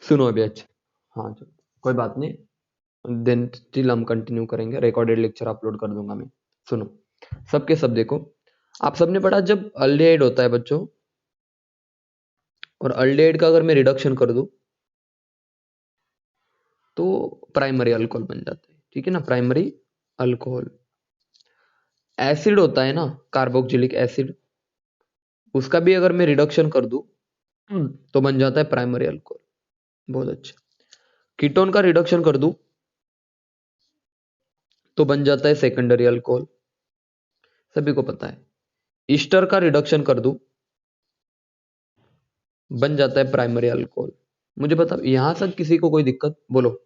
सुनो अभी अच्छा। हाँ चलो, कोई बात नहीं, देन स्टिल हम कंटिन्यू करेंगे, रिकॉर्डेड लेक्चर अपलोड कर दूंगा मैं। सुनो, सबके सब देखो, आप सबने पढ़ा जब अल्डिहाइड होता है बच्चों, और अल्डिहाइड का अगर मैं रिडक्शन कर दूं तो प्राइमरी अल्कोहल बन जाता है, ठीक है ना, प्राइमरी अल्कोहल। एसिड होता है ना, कार्बोक्सिलिक एसिड, उसका भी अगर मैं रिडक्शन कर दूं तो बन जाता है प्राइमरी अल्कोहल। बहुत अच्छा। कीटोन का रिडक्शन कर दूं तो बन जाता है सेकेंडरी अल्कोहल, सभी को पता है। ईस्टर का रिडक्शन कर दूं बन जाता है प्राइमरी अल्कोहल। मुझे बताओ यहां तक किसी को कोई दिक्कत? बोलो,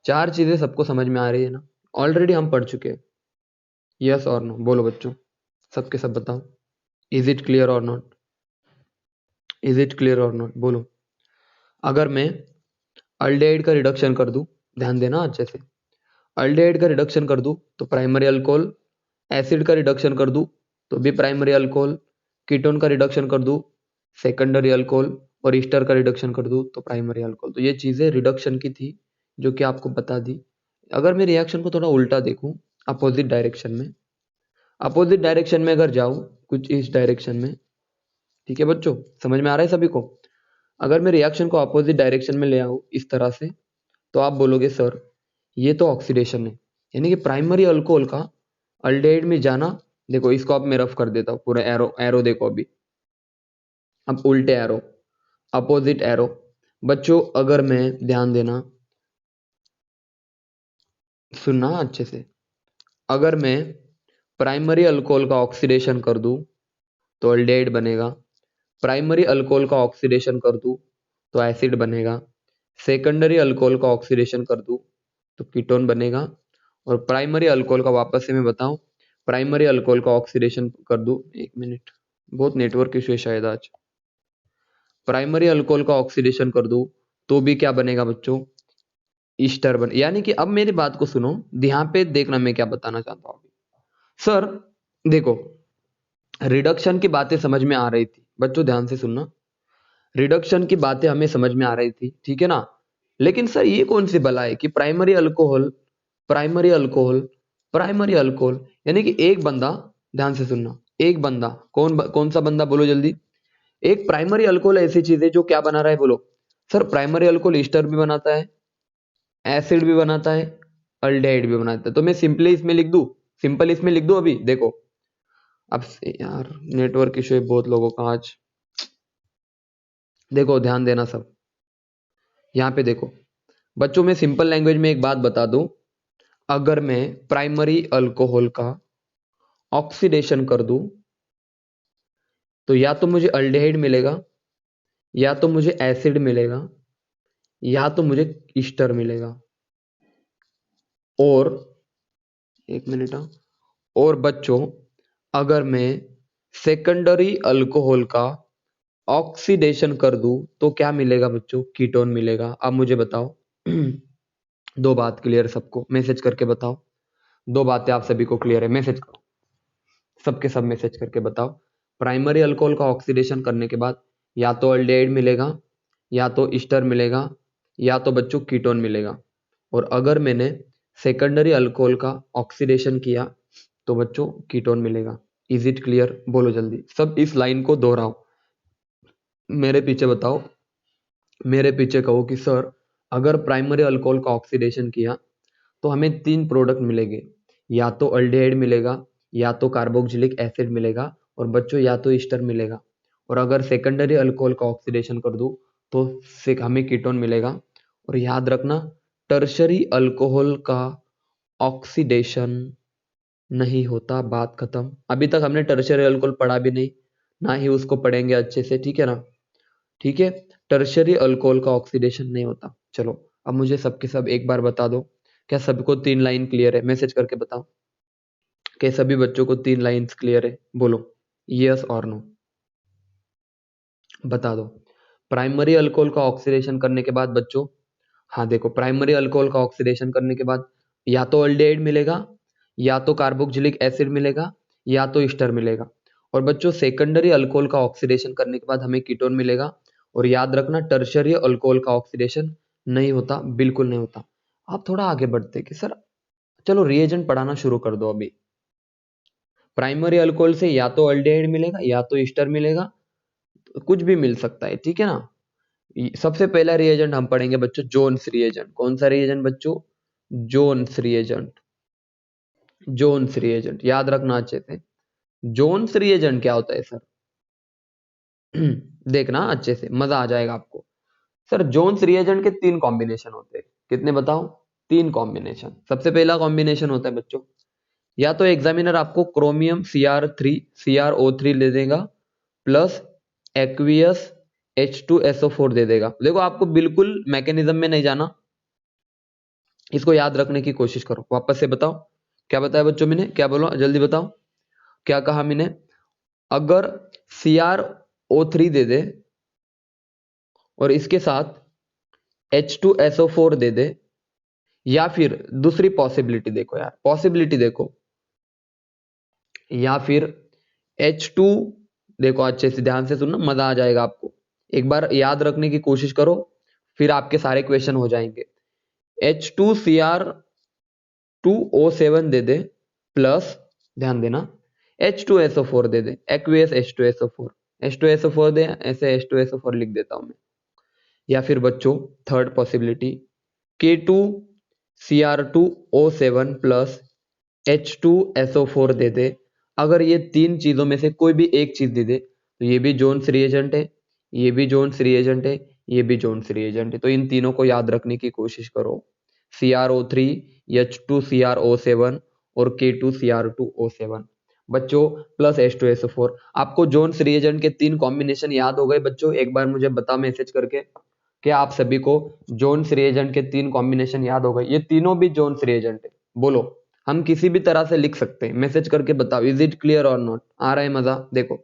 चार चीजें सबको समझ में आ रही है ना? ऑलरेडी हम पढ़ चुके हैं। यस और नो बोलो बच्चों, सबके सब बताओ। इज इट क्लियर और नॉट? इज इट क्लियर और नॉट बोलो। अगर मैं अल्डिहाइड का रिडक्शन कर दूं, ध्यान देना अच्छे से, अल्डिहाइड का रिडक्शन कर दूं तो प्राइमरी अल्कोहल, एसिड का रिडक्शन कर दूं तो भी प्राइमरी अल्कोहल, कीटोन का रिडक्शन कर दूं सेकेंडरी अल्कोहल, और ईस्टर का रिडक्शन कर दूं तो प्राइमरी अल्कोहल। तो ये चीजें रिडक्शन की थी जो कि आपको बता दी। अगर मैं रिएक्शन को थोड़ा उल्टा देखूं, अपोजिट डायरेक्शन में, अपोजिट डायरेक्शन में अगर जाऊं कुछ इस डायरेक्शन में, ठीक है बच्चों, समझ में आ रहा है सभी को? अगर मैं रिएक्शन को अपोजिट डायरेक्शन में ले आऊं इस तरह से, तो आप बोलोगे सर ये तो ऑक्सीडेशन है, यानी कि प्राइमरी अल्कोहल का अल्डिहाइड में जाना। देखो इसको अब मैं रफ कर देता हूँ पूरा, एरो एरो देखो अभी, अब उल्टे एरो, अपोजिट एरो। बच्चों अगर मैं, ध्यान देना, सुनना अच्छे से, अगर मैं प्राइमरी अल्कोहल का ऑक्सीडेशन कर दूं तो अल्डिहाइड बनेगा, प्राइमरी अल्कोहल का ऑक्सीडेशन कर दूं तो एसिड बनेगा, सेकेंडरी अल्कोहल का ऑक्सीडेशन कर दूं तो कीटोन बनेगा, और प्राइमरी अल्कोहल का, वापस से मैं बताऊं, प्राइमरी अल्कोहल का ऑक्सीडेशन कर दूं, एक मिनट, बहुत नेटवर्क इशू है शायद आज, प्राइमरी अल्कोहल का ऑक्सीडेशन कर दूं तो भी क्या बनेगा बच्चों? ईस्टर बन, यानी कि अब मेरी बात को सुनो, ध्यान पे देखना मैं क्या बताना चाहता हूं। सर देखो, रिडक्शन की बातें समझ में आ रही थी बच्चों, ध्यान से सुनना, रिडक्शन की बातें हमें समझ में आ रही थी, ठीक है ना? लेकिन सर ये कौन सी बला है कि primary alcohol, primary alcohol, primary alcohol, यानी कि एक बंदा, ध्यान से सुनना, एक बंदा, कौन सा बंदा बोलो जल्दी। एक प्राइमरी अल्कोहल ऐसी चीज है जो क्या बना रहा है, बोलो। सर प्राइमरी अल्कोहल ईस्टर भी बनाता है, एसिड भी बनाता है, अल्डिहाइड भी बनाता है। तो मैं सिंपली इसमें लिख दूं, सिंपल इसमें लिख दूं अभी देखो। अब यार नेटवर्क इशू है बहुत लोगों का आज, देखो ध्यान देना सब, यहाँ पे देखो बच्चों, में सिंपल लैंग्वेज में एक बात बता दूं, अगर मैं प्राइमरी अल्कोहल का ऑक्सीडेशन कर दूं तो या तो मुझे अल्डिहाइड मिलेगा, या तो मुझे एसिड मिलेगा, या तो मुझे ईस्टर मिलेगा। और एक मिनट, हाँ, और बच्चों अगर मैं सेकेंडरी अल्कोहल का ऑक्सीडेशन कर दूं तो क्या मिलेगा बच्चों? कीटोन मिलेगा। अब मुझे बताओ दो बात क्लियर सबको, मैसेज करके बताओ, दो बातें आप सभी को क्लियर है, मैसेज करो, सबके सब मैसेज करके बताओ। प्राइमरी अल्कोहल का ऑक्सीडेशन करने के बाद या तो अल्डिहाइड मिलेगा, या तो ईस्टर मिलेगा, या तो बच्चों कीटोन मिलेगा। और अगर मैंने सेकेंडरी अल्कोहल का ऑक्सीडेशन किया तो बच्चों कीटोन मिलेगा। Is it clear? बोलो जल्दी सब, इस लाइन को दोहराओ, मेरे पीछे बताओ, मेरे पीछे कहो कि सर अगर प्राइमरी अल्कोहल का ऑक्सीडेशन किया तो हमें तीन प्रोडक्ट मिलेंगे, या तो अल्डिहाइड मिलेगा, या तो कार्बोक्सिलिक एसिड मिलेगा, और बच्चों या तो ईस्टर मिलेगा। और अगर सेकेंडरी अल्कोहल का ऑक्सीडेशन कर दूं तो हमें कीटोन मिलेगा। और याद रखना, टर्शरी अल्कोहल का ऑक्सीडेशन नहीं होता, बात खत्म। अभी तक हमने टर्शरी अल्कोहल पढ़ा भी नहीं, ना ही उसको पढ़ेंगे अच्छे से, ठीक है ना? ठीक है, टर्शरी अल्कोहल का ऑक्सीडेशन नहीं होता। चलो अब मुझे सबके सब एक बार बता दो, क्या सबको तीन लाइन क्लियर है? मैसेज करके बताओ, क्या सभी बच्चों को तीन लाइंस क्लियर है? बोलो यस और नो, बता दो। प्राइमरी अल्कोहल का ऑक्सीडेशन करने के बाद बच्चों, हाँ देखो, प्राइमरी अल्कोहल का ऑक्सीडेशन करने के बाद या तो अल्डिहाइड मिलेगा, या तो कार्बोक्सिलिक एसिड मिलेगा, या तो ईस्टर मिलेगा। और बच्चों सेकेंडरी अल्कोहल का ऑक्सीडेशन करने के बाद हमें कीटोन मिलेगा। और याद रखना टर्शियरी अल्कोहल का ऑक्सीडेशन नहीं होता, बिल्कुल नहीं होता। आप थोड़ा आगे बढ़ते कि सर चलो रिएजेंट पढ़ाना शुरू कर दो। अभी प्राइमरी अल्कोहल से या तो अल्डिहाइड मिलेगा या तो ईस्टर मिलेगा, कुछ भी मिल सकता है, ठीक है ना। सबसे पहला रिएजेंट हम पढ़ेंगे बच्चों जोन्स रिएजेंट। कौन सा रिएजेंट बच्चों? Jones reagent. जोन्स रिएजेंट याद रखना अच्छे से। जोन्स रिएजेंट क्या होता है सर? देखना अच्छे से, मजा आ जाएगा आपको। सर जोन्स रिएजेंट के 3 कॉम्बिनेशन होते हैं। कितने बताओ? 3 कॉम्बिनेशन। सबसे पहला कॉम्बिनेशन होता है बच्चों, या तो एग्जामिनर आपको क्रोमियम CrO3 दे देगा प्लस एक्वियस H2SO4 दे देगा। देखो आपको बिल्कुल मैकेनिज्म में नहीं जाना, इसको याद रखने की कोशिश करो। वापस से बताओ क्या बताया बच्चों मैंने, क्या बोलो जल्दी बताओ, क्या कहा मैंने? अगर CrO3 दे दे और इसके साथ H2SO4 दे दे, या फिर दूसरी पॉसिबिलिटी देखो यार, पॉसिबिलिटी देखो, या फिर H2, देखो अच्छे से ध्यान से सुनना, मजा आ जाएगा आपको। एक बार याद रखने की कोशिश करो, फिर आपके सारे क्वेश्चन हो जाएंगे। H2Cr2O7 दे दे प्लस, ध्यान देना, H2SO4 दे दे, एक्वियस H2SO4 दे, ऐसे H2SO4 लिख देता हूं मैं। या फिर बच्चों third possibility K2Cr2O7 plus H2SO4 दे दे। अगर ये 3 चीजों में से कोई भी एक चीज दे दे तो ये भी जोन्स रिएजेंट है, ये भी जोन्स रिएजेंट है, ये भी जोन्स रिएजेंट है। तो इन तीनों को याद रखने की कोशिश करो, CrO3, H2Cr O7 और K2Cr2O7 बच्चों प्लस H2SO4। आपको जोन्स रिएजेंट के 3 कॉम्बिनेशन याद हो गए बच्चों? एक बार मुझे बता मैसेज करके, क्या आप सभी को जोन्स रिएजेंट के 3 कॉम्बिनेशन याद हो गए? ये तीनों भी जोन्स रिएजेंट है, बोलो। हम किसी भी तरह से लिख सकते हैं, मैसेज करके बताओ इज इट क्लियर और नॉट। आ रहा है मजा? देखो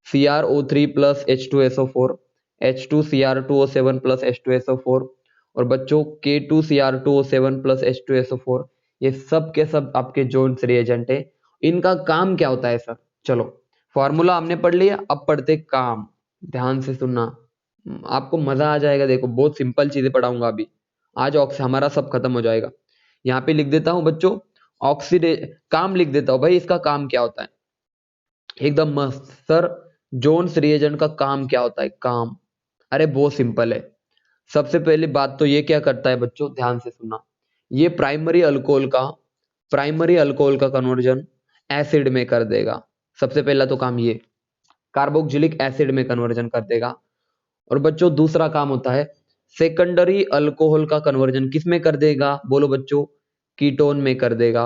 CrO3 plus H2SO4, H2Cr2O7 plus H2SO4 और बच्चों K2Cr2O7 प्लस H2SO4, ये सब के सब आपके जोन्स रिएजेंट है। इनका काम क्या होता है सर? चलो फॉर्मूला हमने पढ़ लिया, अब पढ़ते काम। ध्यान से सुनना, आपको मजा आ जाएगा। देखो बहुत सिंपल चीजें पढ़ाऊंगा अभी, आज हमारा सब खत्म हो जाएगा। यहाँ पे लिख देता हूं बच्चों, ऑक्सीडे काम लिख देता हूं भाई, इसका काम क्या होता है एकदम मस्त। सर जोन्स रिएजेंट का काम क्या होता है? काम, अरे बहुत सिंपल है। सबसे पहली बात तो ये क्या करता है बच्चों, ध्यान से सुनना, ये प्राइमरी अल्कोहल का कन्वर्जन एसिड में कर देगा। सबसे पहला तो काम ये कार्बोक्सिलिक एसिड में कन्वर्जन कर देगा। और बच्चों दूसरा काम होता है सेकेंडरी अल्कोहल का कन्वर्जन किस में कर देगा? बोलो बच्चों, कीटोन में कर देगा।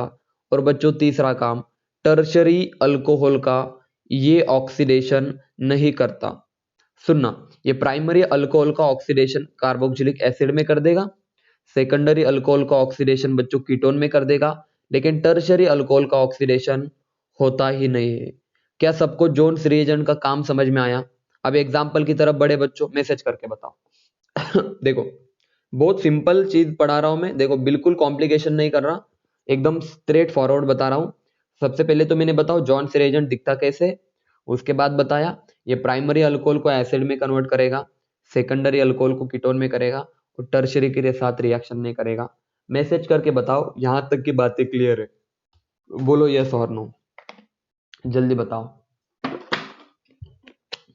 और बच्चों तीसरा काम टर्शरी अल्कोहल का ये ऑक्सीडेशन नहीं करता। सुनना, ये प्राइमरी अल्कोहल का ऑक्सीडेशन कार्बोक्सिलिक एसिड में कर देगा, सेकेंडरी अल्कोहल का ऑक्सीडेशन बच्चों कीटोन में कर देगा, लेकिन टर्शरी अल्कोहल का ऑक्सीडेशन होता ही नहीं है। क्या सबको जोन्स रिएजेंट का काम समझ में आया? अब एग्जाम्पल की तरफ बड़े बच्चों, मैसेज करके बताओ। देखो बहुत सिंपल चीज पढ़ा रहा हूं मैं, देखो बिल्कुल कॉम्प्लिकेशन नहीं कर रहा, एकदम स्ट्रेट फॉरवर्ड बता रहा हूं। सबसे पहले तो मैंने बताओ जोन्स रिएजेंट दिखता कैसे, उसके बाद बताया ये प्राइमरी अल्कोहल को एसिड में कन्वर्ट करेगा, सेकेंडरी अल्कोहल को कीटोन में करेगा और टर्शरी के साथ रिएक्शन नहीं करेगा। मैसेज करके बताओ यहां तक की बातें क्लियर है? बोलो यस और नो, जल्दी बताओ।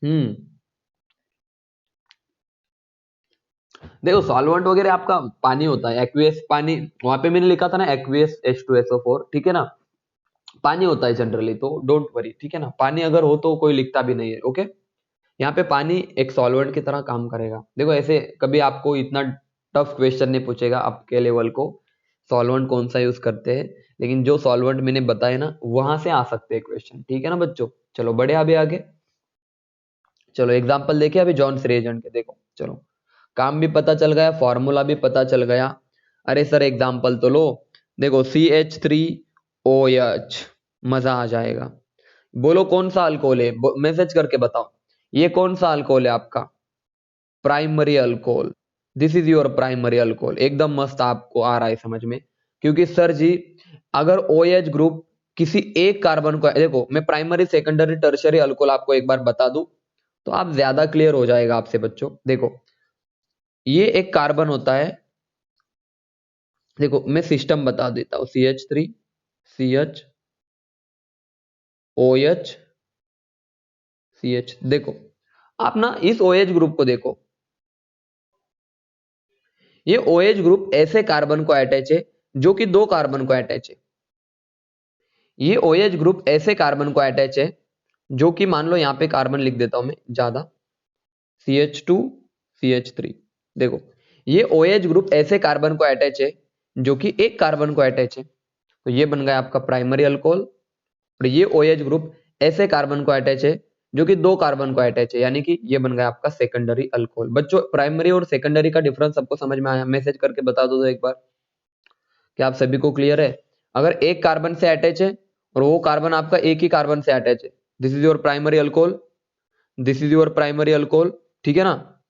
हम्म, देखो सॉल्वेंट वगैरह आपका पानी होता है, एक्वियस पानी, वहां पे मैंने लिखा था ना एक्वियस H2SO4, ठीक है ना, पानी होता है जनरली, तो डोंट वरी, ठीक है ना। पानी अगर हो तो कोई लिखता भी नहीं है, ओके। यहाँ पे पानी एक सॉल्वेंट की तरह काम करेगा। देखो ऐसे कभी आपको इतना टफ क्वेश्चन नहीं पूछेगा आपके लेवल को, सॉल्वेंट कौन सा यूज करते हैं, लेकिन जो सॉल्वेंट मैंने बताया ना वहां से आ सकते हैं क्वेश्चन, ठीक है ना बच्चों। चलो बढ़े अभी आगे, चलो एग्जाम्पल देखे अभी जॉन्स रिएजेंट के। देखो चलो काम भी पता चल गया, फॉर्मूला भी पता चल गया। अरे सर एग्जाम्पल तो लो, देखो CH3OH, मजा आ जाएगा। बोलो कौन सा अल्कोहल है, मैसेज करके बताओ ये कौन सा अल्कोहल है आपका? Primary alcohol, this is your primary alcohol. एकदम मस्त, आपको आ रहा है समझ में? क्योंकि सर जी अगर OH ग्रुप किसी एक कार्बन को, देखो मैं प्राइमरी सेकेंडरी टर्शियरी अल्कोहल आपको एक बार बता दूं, तो आप ज्यादा क्लियर हो जाएगा आपसे बच्चों। देखो ये एक कार्बन होता है, देखो मैं सिस्टम बता देता हूं, CH3 CH OH CH। देखो आप ना इस OH ग्रुप को देखो, ये OH ग्रुप ऐसे कार्बन को अटैच है जो कि दो कार्बन को अटैच है। ये OH ग्रुप ऐसे कार्बन को अटैच है जो कि मान लो यहां पे कार्बन लिख देता हूं मैं ज्यादा, CH2 CH3। देखो ये OH ग्रुप ऐसे कार्बन को अटैच है जो कि एक कार्बन को अटैच है, तो ये बन गया आपका प्राइमरी अल्कोहल। और ये OH ग्रुप ऐसे कार्बन को अटैच है जो कि दो कार्बन को अटैच है, यानी कि ये बन गया आपका सेकेंडरी अल्कोहल। बच्चों प्राइमरी और सेकेंडरी का डिफरेंस सबको समझ में आया? मैसेज करके बता दो तो एक बार, क्या आप सभी को क्लियर है? अगर एक कार्बन से अटैच है और वो कार्बन आपका एक ही कार्बन से अटैच है, this is your primary alcohol, this is your primary alcohol, ठीक है ना।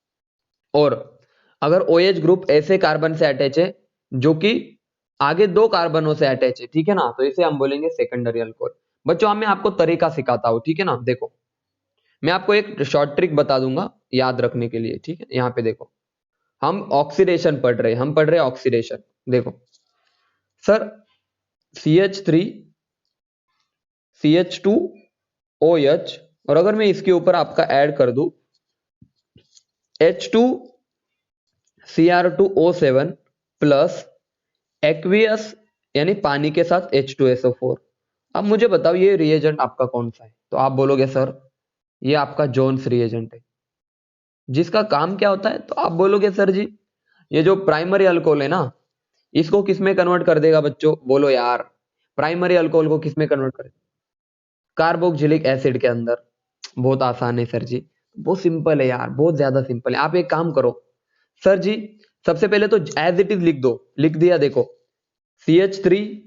और अगर OH ग्रुप ऐसे कार्बन से अटैच है जो कि आगे दो कार्बनों से अटैच है, ठीक है ना, तो इसे हम बोलेंगे सेकेंडरी अल्कोहल। बच्चों मैं आपको तरीका सिखाता हूं, ठीक है ना। देखो मैं आपको एक शॉर्ट ट्रिक बता दूंगा याद रखने के लिए, ठीक है। यहाँ पे देखो हम ऑक्सीडेशन पढ़ रहे हैं, हम पढ़ रहे हैं ऑक्सीडेशन। देखो सर CH3 CH2OH, और अगर मैं इसके ऊपर आपका ऐड कर दूं H2Cr2O7 प्लस एक्वियस यानी पानी के साथ H2SO4। अब मुझे बताओ ये रिएजेंट आपका कौन सा है? तो आप बोलोगे सर ये आपका जोन्स रिएजेंट है। जिसका काम क्या होता है? तो आप बोलोगे सर जी ये जो प्राइमरी अल्कोहल है ना, इसको किस में कन्वर्ट कर देगा बच्चों? बोलो यार, प्राइमरी अल्कोहल को किस में कन्वर्ट कर? कार्बोक्सिलिक एसिड के अंदर। बहुत आसान है सर जी, बहुत सिंपल है यार, बहुत ज्यादा सिंपल है। आप एक काम करो सर जी, सबसे पहले तो एज इट इज लिख दो। लिख दिया, देखो CH3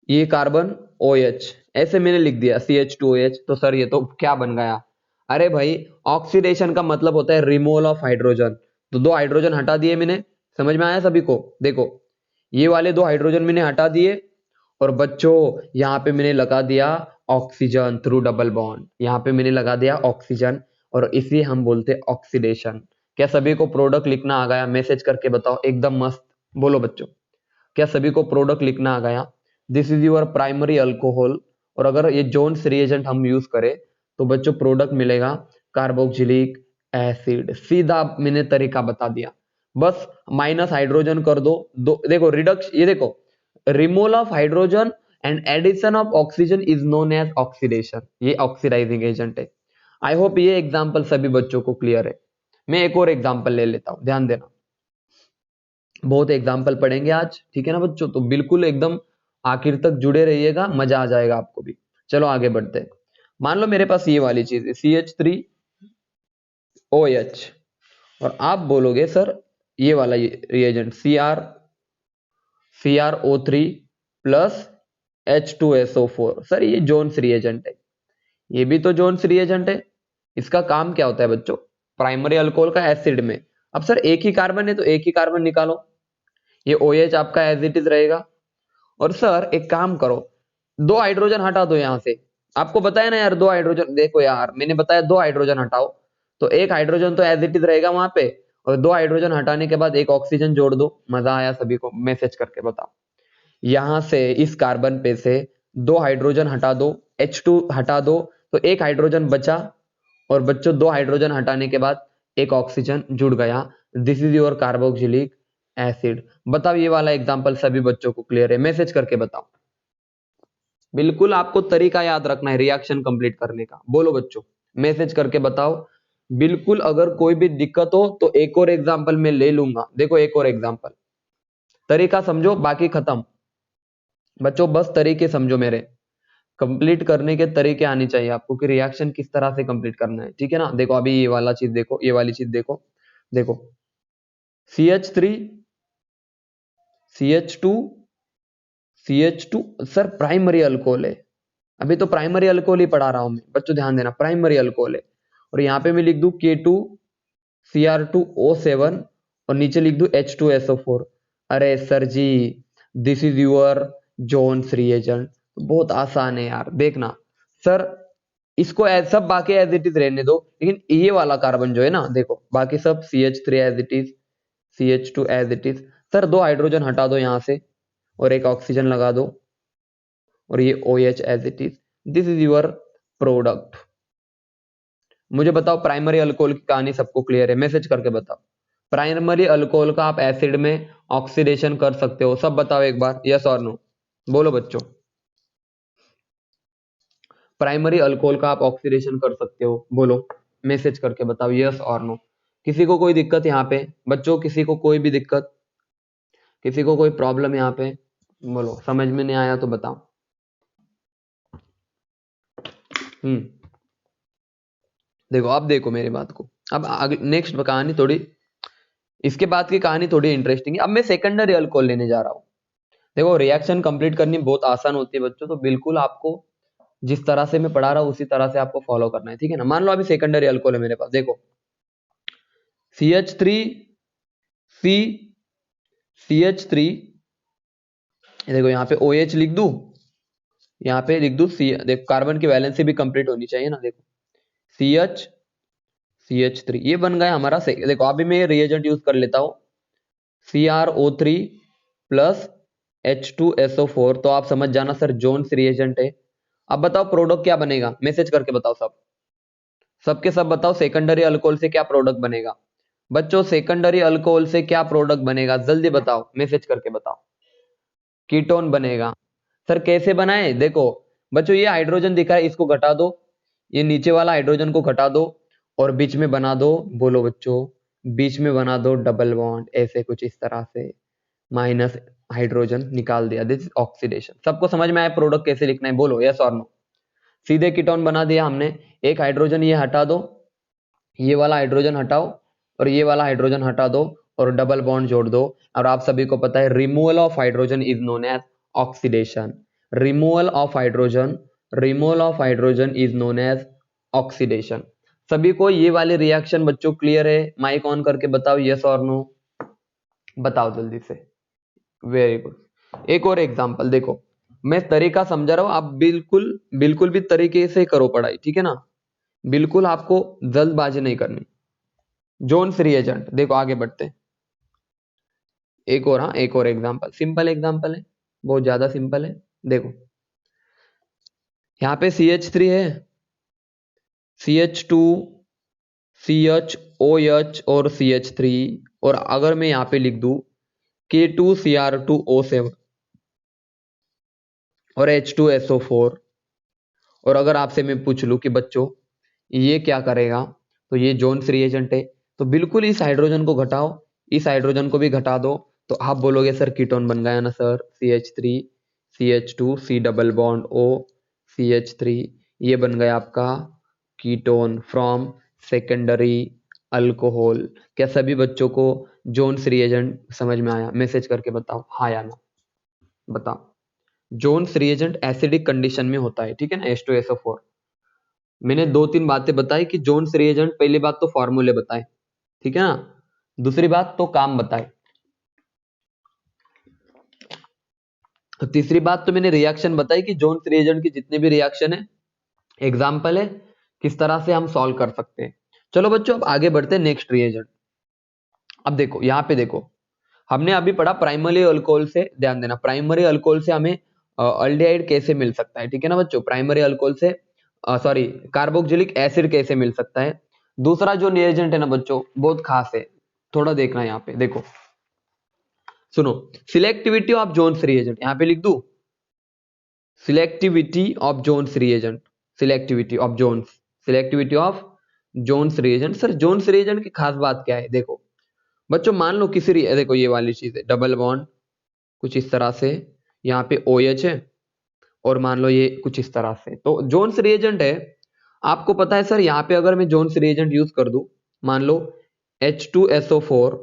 ये कार्बन OH, ऐसे मैंने लिख दिया CH2OH। तो सर ये तो क्या बन गया? अरे भाई ऑक्सीडेशन का मतलब होता है रिमूवल ऑफ हाइड्रोजन, तो दो हाइड्रोजन हटा दिए मैंने। समझ में आया सभी को? देखो ये वाले दो हाइड्रोजन मैंने हटा दिए, और बच्चों यहाँ पे मैंने लगा दिया ऑक्सीजन थ्रू डबल बॉन्ड, यहाँ पे मैंने लगा दिया ऑक्सीजन, और इसे हम बोलते हैं ऑक्सीडेशन। क्या सभी को प्रोडक्ट लिखना आ गया? मैसेज करके बताओ एकदम मस्त। बोलो बच्चों, क्या सभी को प्रोडक्ट लिखना आ गया? This is your primary alcohol, और अगर ये जोन्स रिएजेंट हम यूज करें तो बच्चों प्रोडक्ट मिलेगा कार्बोक्सिलिक एसिड। सीधा मैंने तरीका बता दिया, बस माइनस हाइड्रोजन कर दो। देखो रिडक्श, ये देखो removal of hydrogen and addition of oxygen is known as oxidation, ये ऑक्सीडाइजिंग एजेंट है। आई होप ये एग्जांपल सभी बच्चों को क्लियर है। मैं एक और एग्जांपल ले लेता हूं, ध्यान देना, बहुत एग्जाम्पल पढ़ेंगे आज, ठीक है ना बच्चों। तो बिल्कुल एकदम आखिर तक जुड़े रहिएगा, मजा आ जाएगा आपको भी। चलो आगे बढ़ते हैं। मान लो मेरे पास ये वाली चीज है CH3OH, और आप बोलोगे सर ये वाला reagent CrO3 plus H2SO4। Sir ये जोन्स रिएजेंट है, ये भी तो जोन्स रिएजेंट है। इसका काम क्या होता है बच्चों? प्राइमरी अल्कोहल का एसिड में। अब सर एक ही कार्बन है तो एक ही कार्बन निकालो, ये OH आपका एज इट इज रहेगा। और सर एक काम करो, दो हाइड्रोजन हटा दो यहां से। आपको बताया ना यार, दो हाइड्रोजन, देखो यार मैंने बताया दो हाइड्रोजन हटाओ, तो एक हाइड्रोजन तो एज इट इज रहेगा वहां पे, और दो हाइड्रोजन हटाने के बाद एक ऑक्सीजन जोड़ दो। मजा आया सभी को? मैसेज करके बताओ। यहां से इस कार्बन पे से दो हाइड्रोजन हटा दो, H2 हटा दो, तो एक हाइड्रोजन बचा, और बच्चों दो हाइड्रोजन हटाने के बाद एक ऑक्सीजन जुड़ गया। This is your carboxylic acid. बताओ ये वाला एग्जांपल सभी बच्चों को क्लियर है? मैसेज करके बताओ। बिल्कुल आपको तरीका याद रखना है रिएक्शन कंप्लीट करने का। बोलो बच्चों, मैसेज करके बताओ। बिल्कुल अगर कोई भी दिक्कत हो तो एक और एग्जांपल मैं ले लूंगा। देखो एक और एग्जांपल, तरीका समझो बाकी खत्म। बच्चों बस तरीके समझो मेरे, कंप्लीट करने के तरीके आने चाहिए आपको कि रिएक्शन किस तरह से कंप्लीट करना है, ठीक है ना। देखो अभी ये वाला चीज देखो, ये वाली चीज देखो। देखो CH3 CH2 CH2 sir primary alcohol है। अभी तो प्राइमरी अल्कोहल ही पढ़ा रहा हूं मैं बच्चों, ध्यान देना प्राइमरी अल्कोहल है। और यहाँ पे मैं लिख दूं K2Cr2O7 और नीचे लिख दूं H2SO4। अरे sir ji this is your Jones reagent. बहुत आसान है यार, देखना सर इसको सब बाकी एज इट इज रहने दो, लेकिन ये वाला कार्बन जो है ना, देखो बाकी सब CH3 as it is, CH2 as it is. Sir 2 hydrogen हटा दो यहाँ से और एक ऑक्सीजन लगा दो, और ये OH as it is. This is your product. मुझे बताओ प्राइमरी अल्कोहल की कहानी सबको क्लियर है? मैसेज करके बताओ। प्राइमरी अल्कोहल का आप एसिड में ऑक्सीडेशन कर सकते हो, सब बताओ एक बार, यस और नो, बोलो बच्चों। प्राइमरी अल्कोहल का आप ऑक्सीडेशन कर सकते हो, बोलो, मैसेज करके बताओ यस और नो। किसी को कोई दिक्कत यहाँ पे बच्चों? किसी को कोई भी दिक्कत, किसी को कोई प्रॉब्लम यहाँ पे? बोलो, समझ में नहीं आया तो बताओ। देखो अब देखो मेरी बात को, अब आगे नेक्स्ट कहानी थोड़ी, इसके बाद की कहानी थोड़ी इंटरेस्टिंग है। अब मैं सेकेंडरी अल्कोहल लेने जा रहा हूँ। देखो रिएक्शन कंप्लीट करनी बहुत आसान होती है बच्चों, तो बिल्कुल आपको जिस तरह से मैं पढ़ा रहा हूँ उसी तरह से आपको फॉलो करना है, ठीक है ना। मान लो अभी सेकेंडरी अल्कोहल है मेरे पास, देखो CH3 C CH3, देखो यहाँ पे OH लिख दूं, यहाँ पे लिख दूं C, देखो कार्बन की वैलेंसी भी कंप्लीट होनी चाहिए ना, देखो CH CH3 ये बन गया हमारा। देखो अभी मैं रिएजेंट यूज कर लेता हूँ, CrO3 प्लस H2SO4, तो आप समझ जाना सर जोन्स रिएजेंट है। अब बताओ प्रोडक्ट क्या बनेगा, मैसेज करके बताओ सब, सबके सब बताओ सेकेंडरी अल्कोहल से क्या प्रोडक्ट बनेगा। बच्चों सेकेंडरी अल्कोहल से क्या प्रोडक्ट बनेगा, जल्दी बताओ, मैसेज करके बताओ। कीटोन बनेगा। सर कैसे बनाए? देखो बच्चों ये हाइड्रोजन दिखा है, इसको घटा दो, ये नीचे वाला हाइड्रोजन को घटा दो और बीच में बना दो, बोलो बच्चों, बीच में बना दो डबल बॉन्ड, ऐसे कुछ इस तरह से, माइनस हाइड्रोजन निकाल दिया, दिस ऑक्सीडेशन। सबको समझ में आया प्रोडक्ट कैसे लिखना है, बोलो यस और नो। सीधे कीटोन बना दिया हमने। एक हाइड्रोजन ये हटा दो, ये वाला हाइड्रोजन हटाओ और ये वाला हाइड्रोजन हटा दो और डबल बॉन्ड जोड़ दो। और आप सभी को पता है removal of hydrogen is known as oxidation. Removal of hydrogen, removal of hydrogen is known as oxidation. सभी को ये वाले रिएक्शन बच्चों क्लियर है? माइक ऑन करके बताओ यस और नो, बताओ जल्दी से। Very good. एक और एग्जांपल देखो, मैं तरीका समझा रहा हूं, आप बिल्कुल बिल्कुल भी तरीके से करो पढ़ाई, ठीक है ना। बिल्कुल आपको जल्दबाजी नहीं करनी। जोन्स रिएजेंट, देखो आगे बढ़ते हैं। एक और, हाँ एक और एग्जांपल, सिंपल एग्जांपल है, बहुत ज्यादा सिंपल है। देखो यहाँ पे CH3 है, CH2, CHOH और CH3, और अगर मैं यहाँ पे लिख दूं K2Cr2O7 और H2SO4, और अगर आपसे मैं पूछ लूं कि बच्चों ये क्या करेगा, तो ये जोन्स रिएजेंट है, तो बिल्कुल इस हाइड्रोजन को घटाओ, इस हाइड्रोजन को भी घटा दो, तो आप बोलोगे सर कीटोन बन गया ना sir, CH3 CH2 C double bond O CH3, ये बन गया आपका कीटोन फ्रॉम सेकेंडरी अल्कोहल। क्या सभी बच्चों को जोन्स रिएजेंट समझ में आया? मैसेज करके बताओ हाँ या ना, बताओ। जोन्स रिएजेंट एसिडिक कंडीशन में होता है, ठीक है ना, H2SO4। मैंने 2-3 बातें बताई कि जोन्स रिएजेंट, पहली बात तो फॉर्मूले बताए, ठीक है ना, दूसरी बात तो काम बताए, तो तीसरी बात तो मैंने रिएक्शन बताई कि जोन्स रिएजेंट की जितने भी रिएक्शन है एग्जाम्पल है, किस तरह से हम सॉल्व कर सकते हैं। चलो बच्चों अब आगे बढ़ते हैं नेक्स्ट रिएजेंट। अब देखो यहाँ पे देखो, हमने अभी पढ़ा प्राइमरी अल्कोहल से, ध्यान देना प्राइमरी अल्कोहल से हमें अल्डिहाइड कैसे मिल सकता है, ठीक है ना बच्चों। प्राइमरी अल्कोहल से सॉरी कार्बोक्सिलिक एसिड कैसे मिल सकता है। दूसरा जो रिएजेंट है ना बच्चों बहुत खास है, थोड़ा देखना यहाँ पे, देखो सुनो, सिलेक्टिविटी ऑफ जोन्स रिएजेंट, यहाँ पे लिख दूं selectivity of Jones reagent, selectivity of Jones, selectivity of Jones reagent. Sir Jones reagent की खास बात क्या है? देखो बच्चों मान लो किसी देखो ये वाली चीज है, डबल बॉन्ड कुछ इस तरह से, यहाँ पे OH है और मान लो ये कुछ इस तरह से, तो जोन्स रिएजेंट है। आपको पता है सर यहाँ पे अगर मैं जोन्स रिएजेंट यूज कर दूं, मान लो H2SO4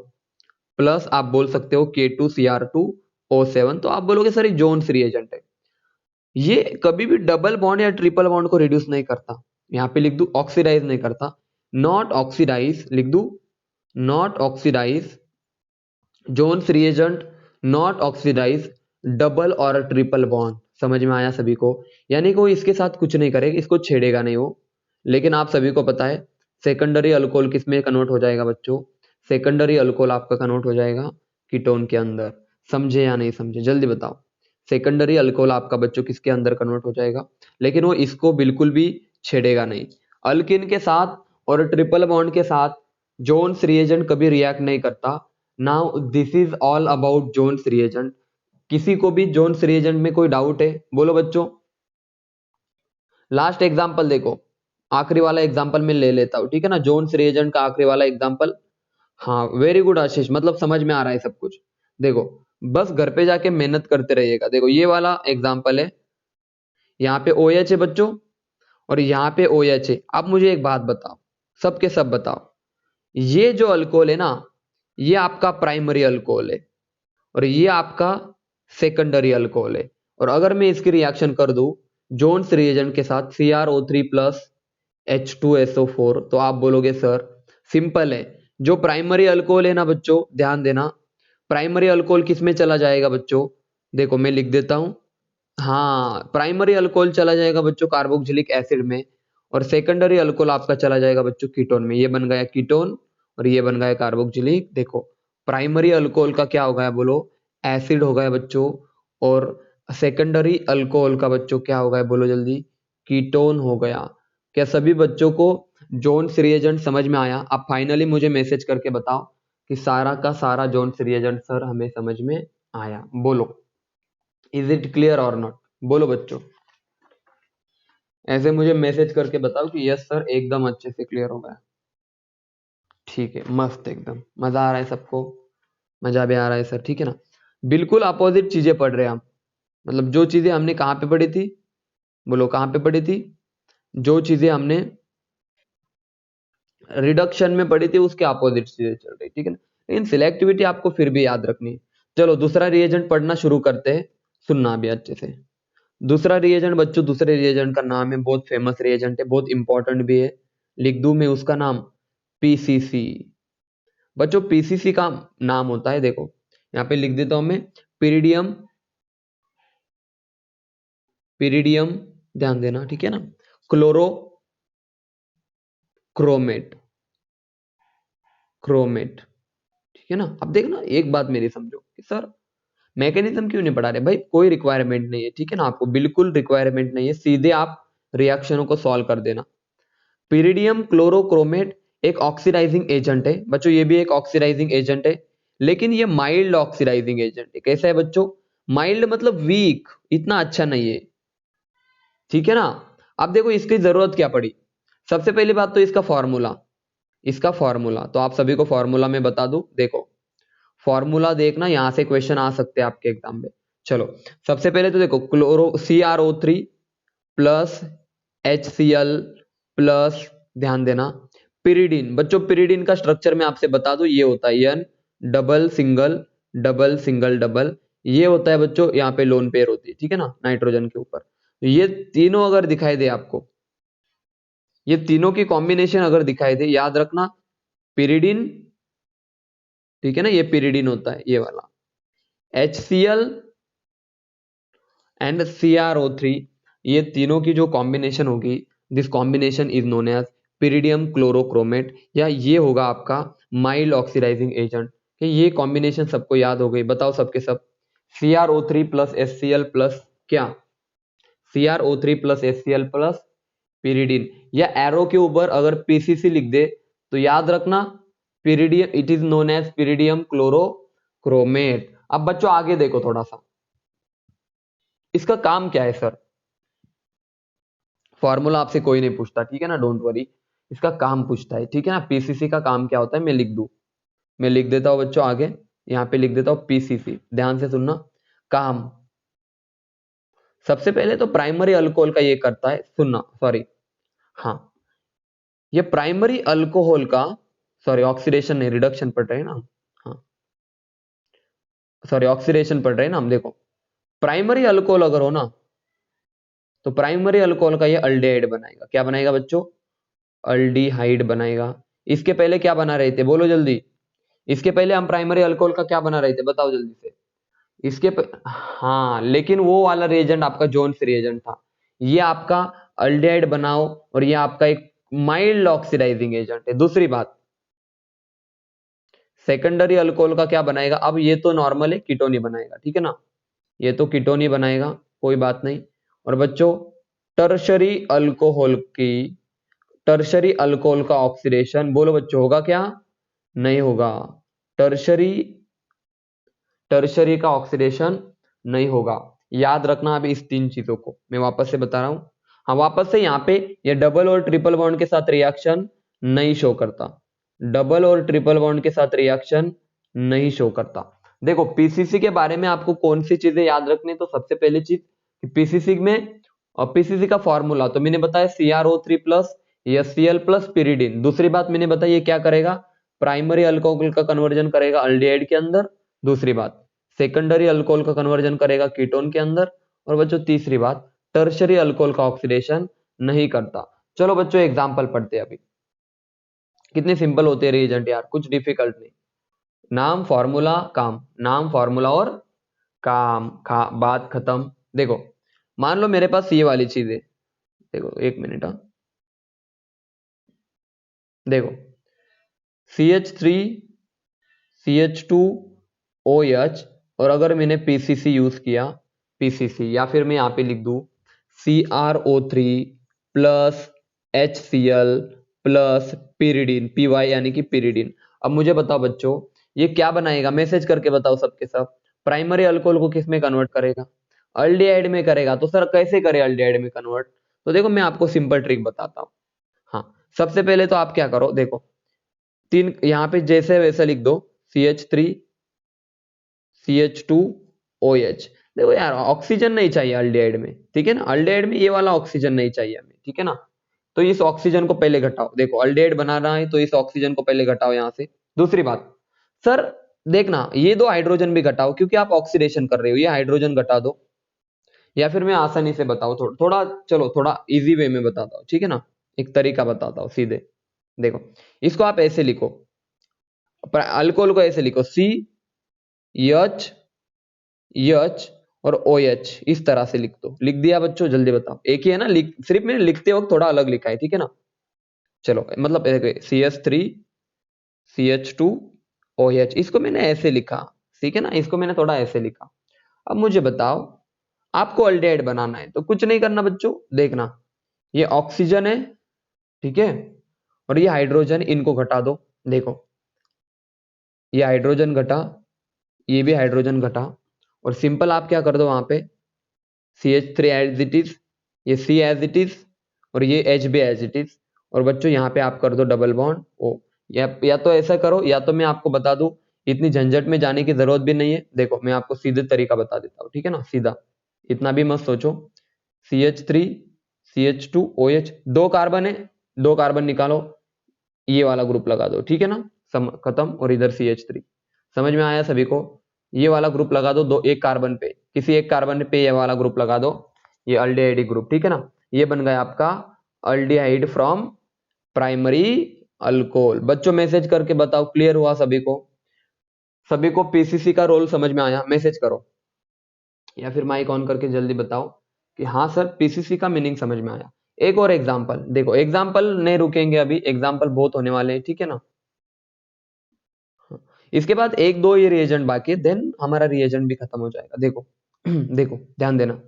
प्लस आप बोल सकते हो K2Cr2O7, तो आप बोलोगे सर ये जोन्स रिएजेंट है। ये कभी भी डबल बॉन्ड या ट्रिपल बॉन्ड को रिड्यूस नहीं करता, यहाँ पे लिख दू ऑक्सीडाइज नहीं करता, नॉट ऑक्सीडाइज लिख दू, not oxidise Jones reagent, not oxidise double और ट्रिपल बॉन्ड। समझ में आया सभी को? यानी कि वो इसके साथ कुछ नहीं करेगा, इसको छेड़ेगा नहीं वो, लेकिन आप सभी को पता है सेकेंडरी अल्कोहल किस में कन्वर्ट हो जाएगा बच्चों? सेकेंडरी अल्कोहल आपका कन्वर्ट हो जाएगा कीटोन के अंदर। समझे या नहीं समझे, जल्दी बताओ। सेकेंडरी अल्कोहल आपका बच्चों किसके अंदर कन्वर्ट हो जाएगा? लेकिन वो इसको बिल्कुल भी छेड़ेगा नहीं। अल्किन के साथ और ट्रिपल बॉन्ड के साथ जोन्स रिएजेंट कभी रिएक्ट नहीं करता। Now this is all about Jones reagent. किसी को भी जोन्स रिएजेंट में कोई डाउट है? बोलो बच्चों। लास्ट एग्जांपल देखो, आखिरी वाला एग्जांपल मैं ले लेता हूं, ठीक है ना? जोन्स रिएजेंट का आखिरी वाला एग्जांपल। हाँ वेरी गुड आशीष, मतलब समझ में आ रहा है सब कुछ। देखो बस घर पे जाके मेहनत करते रहिएगा। देखो ये वाला एग्जांपल है, यहाँ पे OH है बच्चों और यहाँ पे OH है। अब मुझे एक बात बताओ, सबके सब बताओ, ये जो अल्कोहल है ना, ये आपका प्राइमरी अल्कोहल है और ये आपका सेकेंडरी अल्कोहल है। और अगर मैं इसकी रिएक्शन कर दूं जोन्स रिएजेंट के साथ CrO3 प्लस H2SO4, तो आप बोलोगे सर सिंपल है। जो प्राइमरी अल्कोहल है ना बच्चों, ध्यान देना, प्राइमरी अल्कोहल किस में चला जाएगा बच्चों? देखो मैं लिख देता हूं। हाँ प्राइमरी अल्कोहल चला जाएगा बच्चों कार्बोक्सिलिक एसिड में, और सेकेंडरी अल्कोहल आपका चला जाएगा बच्चों कीटोन में। ये बन गया कीटोन और ये बन गया कार्बोक्सिलिक। देखो प्राइमरी अल्कोहल का क्या हो गया बोलो? एसिड हो गया बच्चों। और सेकेंडरी अल्कोहल का बच्चों क्या हो गया बोलो जल्दी? कीटोन हो गया। क्या सभी बच्चों को जोन्स रिएजेंट समझ में आया? आप फाइनली मुझे मैसेज करके बताओ कि सारा का सारा जोन्स रिएजेंट सर हमें समझ में आया। बोलो इज इट क्लियर और नॉट? बोलो बच्चों, ऐसे मुझे मैसेज करके बताओ कि यस सर एकदम अच्छे से क्लियर हो गया। ठीक है, मस्त, एकदम मजा आ रहा है सबको? मजा भी आ रहा है सर, ठीक है ना? बिल्कुल अपोजिट चीजें पढ़ रहे हैं हम। मतलब जो चीजें हमने कहाँ पे पढ़ी थी, बोलो कहाँ पे पढ़ी थी? जो चीजें हमने रिडक्शन में पढ़ी थी उसके अपोजिट चीजें चल रही, ठीक है ना? लेकिन सिलेक्टिविटी आपको फिर भी याद रखनी है। चलो दूसरा रिएजेंट पढ़ना शुरू करते हैं, सुनना भी अच्छे से। दूसरा रिएजेंट बच्चों, दूसरे रिएजेंट का नाम है, बहुत फेमस रिएजेंट है, बहुत इंपॉर्टेंट भी है। लिख दूं मैं उसका नाम? पीसीसी। बच्चों पीसीसी का नाम होता है, देखो यहाँ पे लिख देता हूं मैं, पिरिडियम, पिरिडियम, ध्यान देना, ठीक है ना? क्लोरो क्रोमेट, क्रोमेट, ठीक है ना? अब देखना एक बात मेरी समझो कि सर मैकेनिज्म क्यों नहीं पढ़ा रहे? भाई कोई रिक्वायरमेंट नहीं है, ठीक है ना? आपको बिल्कुल रिक्वायरमेंट नहीं है, सीधे आप रिएक्शनों को सॉल्व कर देना। पिरिडियम क्लोरोक्रोमेट एक ऑक्सीडाइजिंग एजेंट है बच्चों, ये भी एक ऑक्सीडाइजिंग एजेंट है, लेकिन ये माइल्ड ऑक्सीडाइजिंग एजेंट है। कैसा है बच्चों? माइल्ड मतलब वीक, इतना अच्छा नहीं है, ठीक है ना? अब देखो इसकी जरूरत क्या पड़ी। सबसे पहली बात तो इसका फॉर्मूला, इसका फॉर्मूला तो आप सभी को फॉर्मूला में बता दूं। देखो फॉर्मूला देखना, यहां से क्वेश्चन आ सकते हैं आपके एग्जाम में। चलो सबसे पहले तो देखो chloro CrO3 plus HCl plus, ध्यान देना, पिरिडीन। बच्चों पिरिडीन का स्ट्रक्चर मैं आपसे बता दूं, ये होता है N double single double single double, ये होता है बच्चों, यहाँ पे लोन पेयर होती है, ठीक है ना, नाइट्रोजन के ऊपर। ये तीनों अगर दिखाई दे आपको, ये तीनों की कॉम्बिनेशन अगर दिखाई दे, याद रखना पिरिडीन, ठीक है ना, ये पिरिडीन होता है ये वाला। HCl एंड CrO3, ये तीनों की जो कॉम्बिनेशन होगी, this combination is known as pyridinium chlorochromate, या ये होगा आपका माइल्ड ऑक्सीडाइजिंग एजेंट। ये कॉम्बिनेशन सबको याद हो गई? बताओ सबके सब। CrO3 प्लस HCl प्लस क्या? CrO3 plus HCl plus pyridine, या एरो के ऊपर अगर PCC लिख दे तो याद रखना pyridinium, it is known as pyridinium chlorochromate. अब बच्चों आगे देखो थोड़ा सा, इसका काम क्या है सर? फॉर्मूला आपसे कोई नहीं पूछता, ठीक है ना, डोंट वरी। इसका काम पूछता है, ठीक है ना? पीसीसी का काम क्या होता है मैं लिख दूं, मैं लिख देता हूं बच्चों आगे, यहाँ पे लिख देता हूं पीसीसी, ध्यान से सुनना। काम सबसे पहले तो प्राइमरी अल्कोहल का ये करता है, सुनना, सॉरी, हाँ, ये प्राइमरी अल्कोहल का, सॉरी ऑक्सीडेशन नहीं, रिडक्शन पढ़ रहे हैं ना हम। हाँ सॉरी, ऑक्सीडेशन पढ़ रहे हैं ना हम। देखो प्राइमरी अल्कोहल अगर हो ना, तो प्राइमरी अल्कोहल का ये अल्डिहाइड बनाएगा। क्या बनाएगा बच्चों? अल्डिहाइड बनाएगा। इसके पहले क्या बना रहे थे बोलो जल्दी? इसके पहले हम प्राइमरी अल्कोहल का क्या बना रहे थे, बताओ जल्दी से। हाँ लेकिन वो वाला रिएजेंट आपका जोन्स रिएजेंट था। ये आपका अल्डिहाइड बनाओ और ये आपका एक माइल्ड ऑक्सीडाइजिंग एजेंट है। दूसरी बात, सेकेंडरी अल्कोहल का क्या बनाएगा, अब ये तो नॉर्मल है, कीटोन ही बनाएगा, ठीक है ना, ये तो कीटोन ही बनाएगा, कोई बात नहीं। और बच्चों टर्शरी अल्कोहल की, टर्शरी अल्कोहल का ऑक्सीडेशन बोलो बच्चों होगा क्या, नहीं होगा। टर्शरी, टर्शरी का ऑक्सीडेशन नहीं होगा। याद रखना अभी इस तीन चीजों को, मैं वापस से बता रहा हूं। हाँ वापस से यहाँ पे ये डबल और ट्रिपल बॉन्ड के साथ रिएक्शन नहीं शो करता, डबल और ट्रिपल बॉन्ड के साथ रिएक्शन नहीं शो करता। देखो पीसीसी के बारे में आपको कौन सी चीजें याद रखनी, तो सबसे पहली चीज पीसीसी में, और पीसीसी का फॉर्मूला तो मैंने बताया CrO3 plus HCl plus pyridine. दूसरी बात मैंने बताई ये क्या करेगा, प्राइमरी अल्कोहल का कन्वर्जन करेगा अल्डिहाइड के अंदर। दूसरी बात सेकेंडरी अल्कोहल का कन्वर्जन करेगा कीटोन के अंदर। और बच्चों तीसरी बात टर्शरी अल्कोहल का ऑक्सीडेशन नहीं करता। चलो बच्चों एग्जांपल पढ़ते हैं अभी, कितने सिंपल होते हैं रिएजेंट यार, कुछ डिफिकल्ट नहीं। नाम फॉर्मूला काम, नाम फॉर्मूला और काम, बात खत्म। देखो मान लो मेरे पास ये वाली चीज है, देखो एक मिनट, हाँ देखो CH3 CH2OH, और अगर मैंने PCC यूज किया, PCC, या फिर मैं यहाँ पे लिख दूं CrO3 plus HCl plus pyridine, PY यानी कि पिरिडीन। अब मुझे बताओ बच्चों ये क्या बनाएगा, मैसेज करके बताओ सबके सब। प्राइमरी अल्कोहल को किस में कन्वर्ट करेगा, अल्डिहाइड में करेगा। तो सर कैसे करे अल्डिहाइड में कन्वर्ट, तो देखो मैं आपको सिंपल ट्रिक बताता हूँ। हाँ सबसे पहले तो आप क्या करो, देखो तीन यहाँ पे जैसे वैसे लिख दो CH3 CH2OH। देखो यार ऑक्सीजन नहीं चाहिए अल्डिहाइड में, ठीक है ना, अल्डिहाइड में ये वाला ऑक्सीजन नहीं चाहिए हमें, ठीक है ना। तो इस ऑक्सीजन को पहले घटाओ, देखो अल्डिहाइड बनाना है तो इस ऑक्सीजन को पहले घटाओ यहाँ से। दूसरी बात सर देखना ये दो हाइड्रोजन भी घटाओ, क्योंकि आप ऑक्सीडेशन कर रहे हो, ये हाइड्रोजन घटा दो। या फिर मैं आसानी से बताऊं, थोड़ा थोड़ा चलो थोड़ा इजी वे में बताता हूँ, ठीक है ना, एक तरीका बताता हूँ सीधे। देखो इसको आप ऐसे लिखो, अल्कोहल को ऐसे लिखो CH और OH, इस तरह से लिख दो। लिख दिया बच्चों, जल्दी बताओ, एक ही है ना, सिर्फ मैंने लिखते वक्त थोड़ा अलग लिखा है, ठीक है ना। चलो मतलब CH3 CH2OH, इसको मैंने ऐसे लिखा, ठीक है ना, इसको मैंने थोड़ा ऐसे लिखा। अब मुझे बताओ आपको अल्डिहाइड बनाना है, तो कुछ नहीं करना बच्चों, देखना ये ऑक्सीजन है, ठीक है, और ये हाइड्रोजन, इनको घटा दो। देखो ये हाइड्रोजन घटा, ये भी हाइड्रोजन घटा, और सिंपल आप क्या कर दो वहां पे CH3 एज इट इज, ये C एज इट इज, और ये H भी एज इट इज। और बच्चों यहाँ पे आप कर दो डबल बॉन्ड O। या तो ऐसा करो, या तो मैं आपको बता दूं, इतनी झंझट में जाने की जरूरत भी नहीं है। देखो मैं आपको सीधे तरीका बता देता हूँ, ठीक है ना, सीधा, इतना भी मत सोचो। CH3 CH2OH, दो कार्बन है, दो कार्बन निकालो, ये वाला ग्रुप लगा दो, ठीक है ना, खत्म। और इधर CH3, समझ में आया सभी को, ये वाला ग्रुप लगा दो, दो एक कार्बन पे, किसी एक कार्बन पे ये वाला ग्रुप लगा दो, ये अल्डिहाइड ग्रुप, ठीक है ना। ये बन गया आपका अल्डिहाइड फ्रॉम प्राइमरी अल्कोहल। बच्चों मैसेज करके बताओ क्लियर हुआ सभी को, सभी को पीसीसी का रोल समझ में आया, मैसेज करो, या फिर माइक ऑन करके जल्दी बताओ कि हाँ सर पीसीसी का मीनिंग समझ में आया। एक और एग्जांपल देखो, एग्जांपल नहीं रुकेंगे अभी, एग्जांपल बहुत होने वाले हैं, ठीक है ना। इसके बाद एक दो ये रिएजेंट बाकी है, देन हमारा रिएजेंट भी खत्म हो जाएगा। देखो देखो ध्यान देना,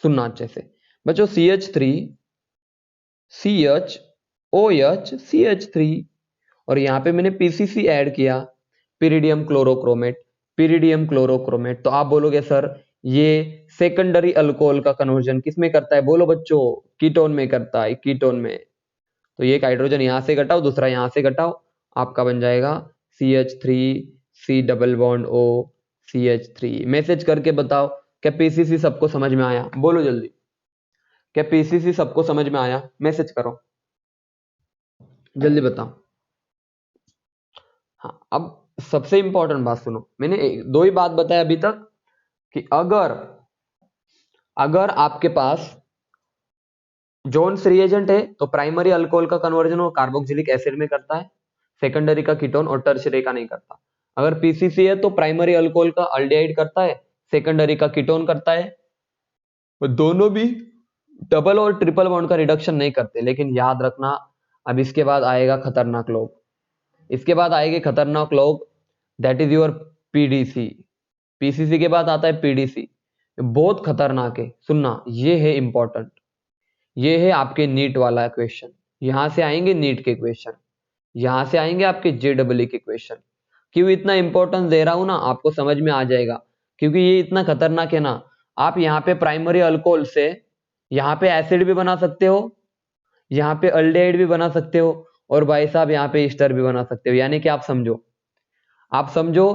सुनना अच्छे से बच्चों। CH3 CH CH3, और यहाँ पे मैंने PCC ऐड किया, पिरिडियम क्लोरोक्रोमेट, पिरिडियम क्लोरोक्रोमेट। तो आप बोलोगे सर ये सेकेंडरी अल्कोहल का कन्वर्जन किस में करता है, बोलो बच्चों कीटोन में करता है, कीटोन में। तो ये एक हाइड्रोजन यहां से घटाओ, दूसरा यहां से घटाओ, आपका बन जाएगा CH3 C double bond O CH3। Message करके बताओ क्या पीसीसी सबको समझ में आया, बोलो जल्दी, क्या पीसीसी सबको समझ में आया, मैसेज करो जल्दी बताओ। हाँ अब सबसे इंपॉर्टेंट बात सुनो, मैंने दो ही बात बताया अभी तक, कि अगर अगर आपके पास जोन्स रिएजेंट है तो प्राइमरी अल्कोहल का कन्वर्जन वो कार्बोक्सिलिक एसिड में करता है, सेकेंडरी का कीटोन और टर्शियरी का नहीं करता। अगर पीसीसी है तो प्राइमरी अल्कोहल का अल्डिहाइड करता है, सेकेंडरी का कीटोन करता है। वो दोनों भी डबल और ट्रिपल बॉन्ड का रिडक्शन नहीं करते, लेकिन याद रखना अब इसके बाद आएगा खतरनाक लोग, इसके बाद आएंगे खतरनाक लोग, that is your PDC. PCC के बाद आता है पीडीसी, बहुत खतरनाक है, सुनना ये है इंपॉर्टेंट, ये है आपके नीट वाला क्वेश्चन। यहां से आएंगे नीट के क्वेश्चन, यहां से आएंगे आपके जेडब्ल्यू के क्वेश्चन। क्यों इतना इंपॉर्टेंस दे रहा हूं ना, आपको समझ में आ जाएगा, क्योंकि ये इतना खतरनाक है ना। आप यहाँ पे प्राइमरी अल्कोहल से यहाँ पे एसिड भी बना सकते हो, यहाँ पे अल्डेहाइड भी बना सकते हो, और भाई साहब यहाँ पे ईस्टर भी बना सकते हो। यानी कि आप समझो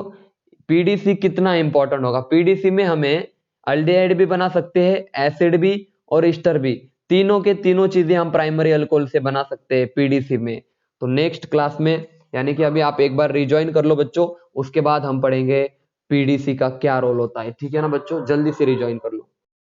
पीडीसी कितना इंपॉर्टेंट होगा। पीडीसी में हमें अल्डेहाइड भी बना सकते हैं, एसिड भी और ईस्टर भी, तीनों के तीनों चीजें हम प्राइमरी अल्कोहल से बना सकते हैं पीडीसी में। तो नेक्स्ट क्लास में, यानी कि अभी आप एक बार रिज्वाइन कर लो बच्चों, उसके बाद हम पढ़ेंगे पीडीसी का क्या रोल होता है। ठीक है ना बच्चों, जल्दी से रिज्वाइन कर लो।